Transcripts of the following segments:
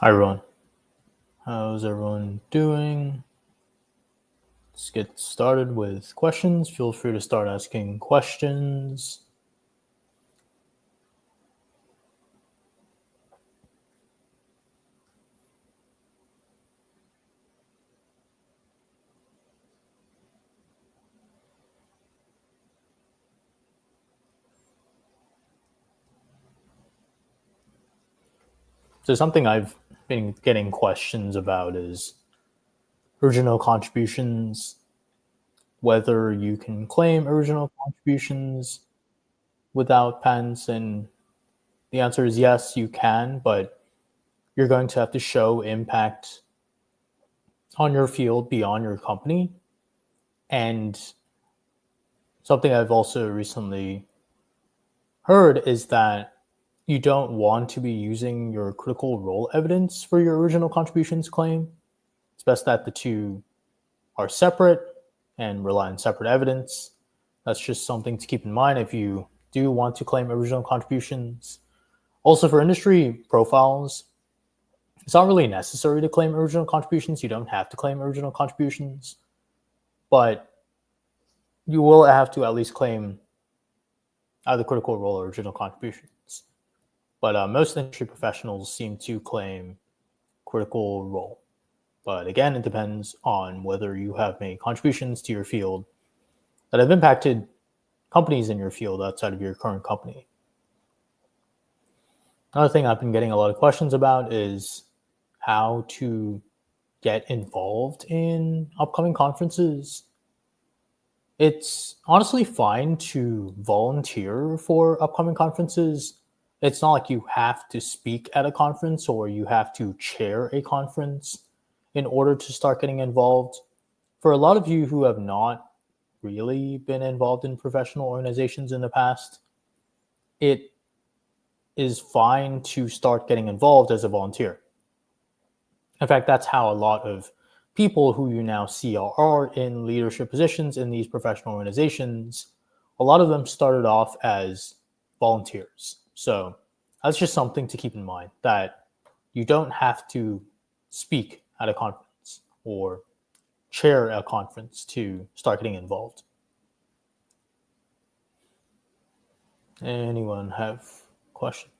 Hi everyone, how's everyone doing? Let's get started with questions. Feel free to start asking questions. So something I've been getting questions about is original contributions, whether you can claim original contributions without patents, and the answer is yes, you can, but you're going to have to show impact on your field beyond your company. And something I've also recently heard is that you don't want to be using your critical role evidence for your original contributions claim. It's best that the two are separate and rely on separate evidence. That's just something to keep in mind if you do want to claim original contributions. Also, for industry profiles, it's not really necessary to claim original contributions. You don't have to claim original contributions, but you will have to at least claim either critical role or original contributions. But most industry professionals seem to claim critical role. But again, it depends on whether you have made contributions to your field that have impacted companies in your field outside of your current company. Another thing I've been getting a lot of questions about is how to get involved in upcoming conferences. It's honestly fine to volunteer for upcoming conferences. It's not like you have to speak at a conference or you have to chair a conference in order to start getting involved. For a lot of you who have not really been involved in professional organizations in the past, it is fine to start getting involved as a volunteer. In fact, that's how a lot of people who you now see are in leadership positions in these professional organizations. A lot of them started off as volunteers. So that's just something to keep in mind, that you don't have to speak at a conference or chair a conference to start getting involved. Anyone have questions?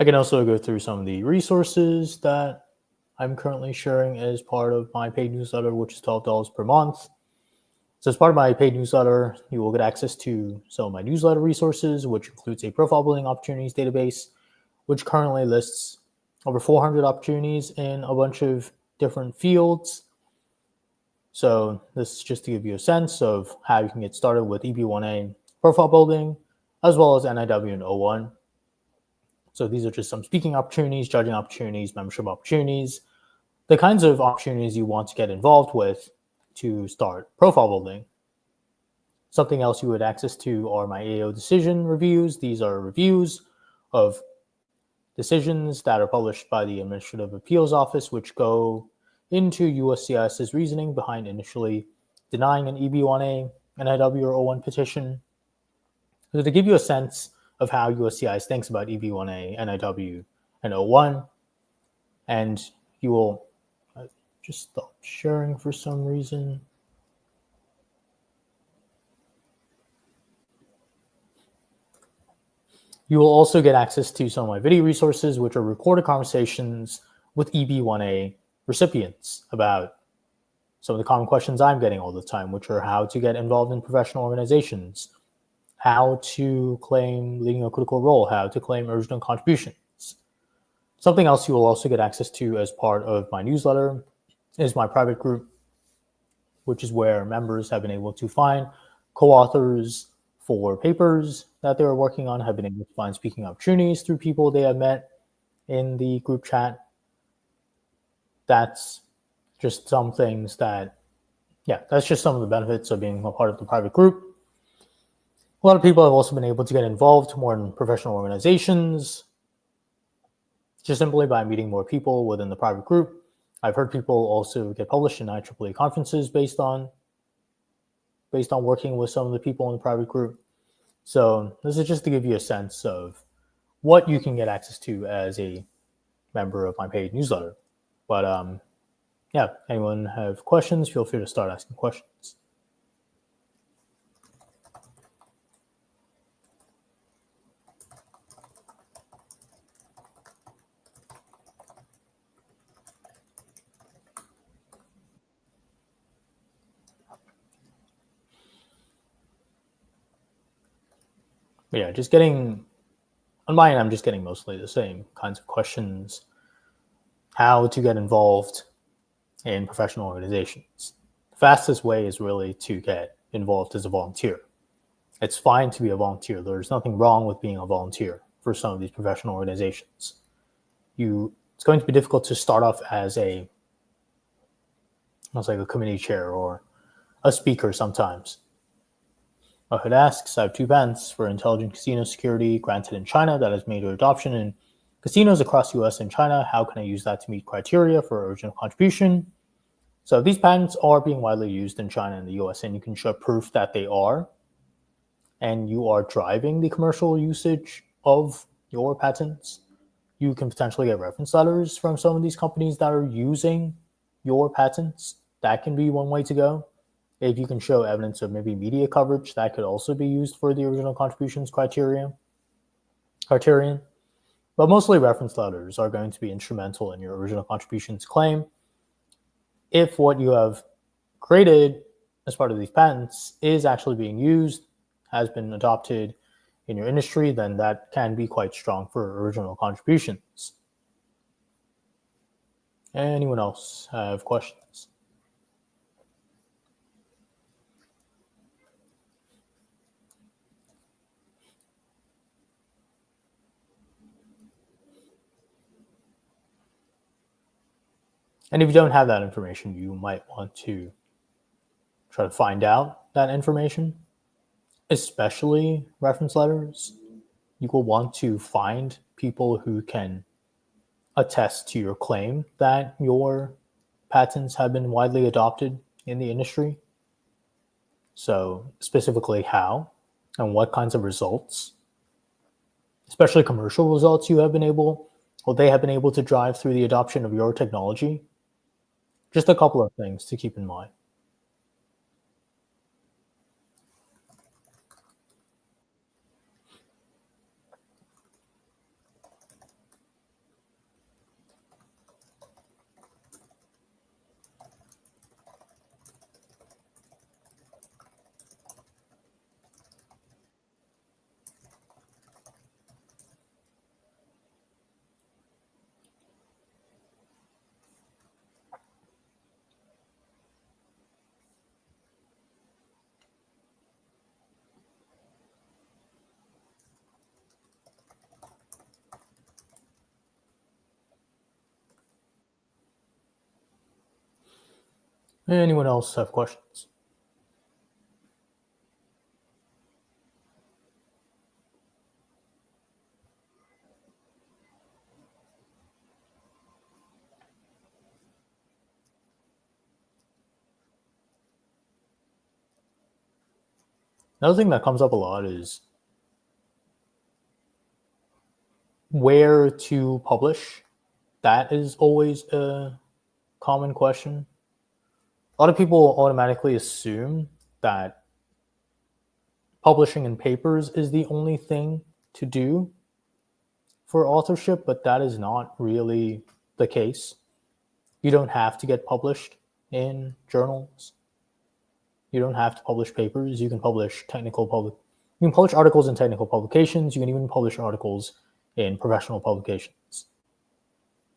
I can also go through some of the resources that I'm currently sharing as part of my paid newsletter, which is $12 per month. So as part of my paid newsletter, you will get access to some of my newsletter resources, which includes a profile building opportunities database, which currently lists over 400 opportunities in a bunch of different fields. So this is just to give you a sense of how you can get started with EB-1A profile building, as well as NIW and O1. So these are just some speaking opportunities, judging opportunities, membership opportunities, the kinds of opportunities you want to get involved with to start profile building. Something else you would access to are my AO decision reviews. These are reviews of decisions that are published by the Administrative Appeals Office, which go into USCIS's reasoning behind initially denying an EB-1A, NIW, or O1 petition. So to give you a sense of how USCIS thinks about EB-1A, NIW, and O1, and you will just stop sharing for some reason. You will also get access to some of my video resources, which are recorded conversations with EB-1A recipients about some of the common questions I'm getting all the time, which are how to get involved in professional organizations, how to claim leading a critical role, how to claim original contributions. Something else you will also get access to as part of my newsletter is my private group, which is where members have been able to find co-authors for papers that they were working on, have been able to find speaking opportunities through people they have met in the group chat. That's just some things that, that's just some of the benefits of being a part of the private group. A lot of people have also been able to get involved more in professional organizations just simply by meeting more people within the private group I've heard people also get published in IEEE conferences based on working with some of the people in the private group. So this is just to give you a sense of what you can get access to as a member of my paid newsletter. But yeah, anyone have questions, feel free to start asking questions. But yeah, just getting on my end, I'm just getting mostly the same kinds of questions. How to get involved in professional organizations. The fastest way is really to get involved as a volunteer. It's fine to be a volunteer. There's nothing wrong with being a volunteer for some of these professional organizations. It's going to be difficult to start off as a committee chair or a speaker sometimes. Hood asks, I have 2 patents for intelligent casino security granted in China that has made adoption in casinos across the US and China. How can I use that to meet criteria for original contribution? So these patents are being widely used in China and the US, and you can show proof that they are, and you are driving the commercial usage of your patents. You can potentially get reference letters from some of these companies that are using your patents. That can be one way to go. If you can show evidence of maybe media coverage, that could also be used for the original contributions criterion. But mostly reference letters are going to be instrumental in your original contributions claim. If what you have created as part of these patents is actually being used, has been adopted in your industry, then that can be quite strong for original contributions. Anyone else have questions? And if you don't have that information, you might want to try to find out that information, especially reference letters. You will want to find people who can attest to your claim that your patents have been widely adopted in the industry. So specifically how and what kinds of results, especially commercial results they have been able to drive through the adoption of your technology. Just a couple of things to keep in mind. Anyone else have questions? Another thing that comes up a lot is where to publish. That is always a common question. A lot of people automatically assume that publishing in papers is the only thing to do for authorship, but that is not really the case. You don't have to get published in journals. You don't have to publish papers. You can publish articles in technical publications. You can even publish articles in professional publications.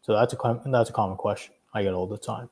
So that's a common question I get all the time.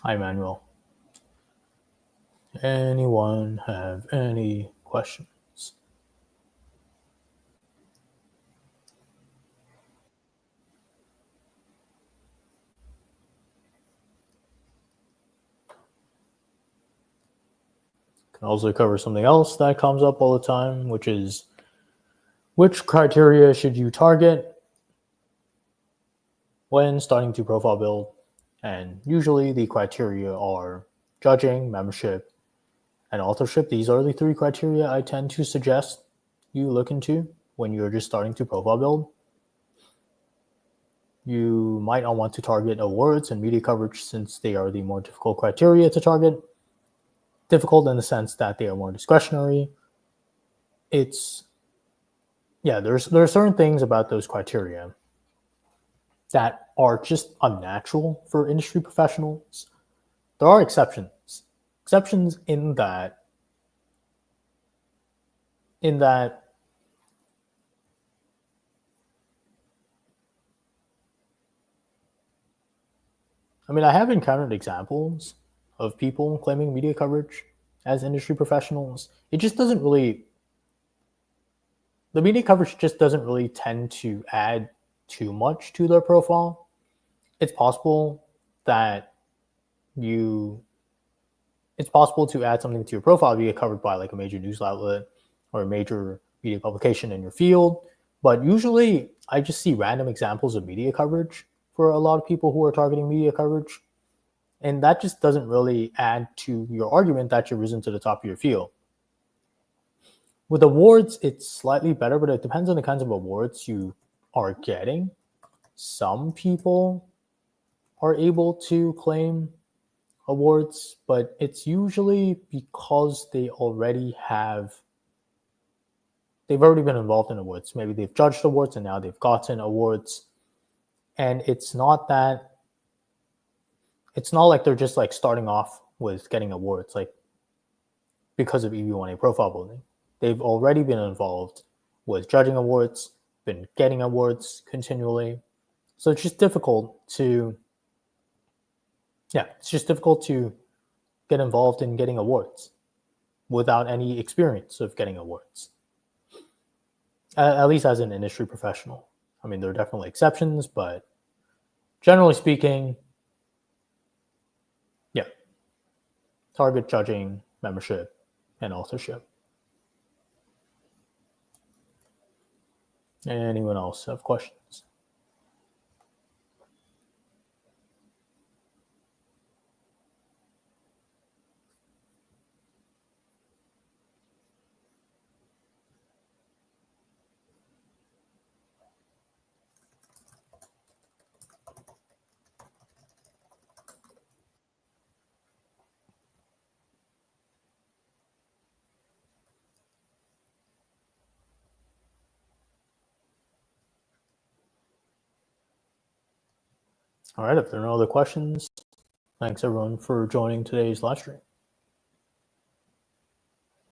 Hi, Manuel. Anyone have any questions? Can also cover something else that comes up all the time, which is which criteria should you target when starting to profile build? And usually the criteria are judging, membership, and authorship. These are the three criteria I tend to suggest you look into when you're just starting to profile build. You might not want to target awards and media coverage since they are the more difficult criteria to target. Difficult in the sense that they are more discretionary. There are certain things about those criteria that are just unnatural for industry professionals. There are exceptions. Exceptions in that I have encountered examples of people claiming media coverage as industry professionals. The media coverage just doesn't really tend to add too much to their profile. It's possible that you it's possible to add something to your profile to get covered by like a major news outlet or a major media publication in your field. But usually I just see random examples of media coverage for a lot of people who are targeting media coverage. And that just doesn't really add to your argument that you're risen to the top of your field. With awards, it's slightly better, but it depends on the kinds of awards you are getting. Some people are able to claim awards, but it's usually because they've already been involved in awards. Maybe they've judged awards and now they've gotten awards. And it's not like they're just like starting off with getting awards like because of EB-1A profile building. They've already been involved with judging awards, been getting awards continually. So it's just difficult to get involved in getting awards without any experience of getting awards, at least as an industry professional. There are definitely exceptions, but generally speaking, yeah, target judging, membership, and authorship. Anyone else have questions? All right, if there are no other questions, thanks everyone for joining today's live stream.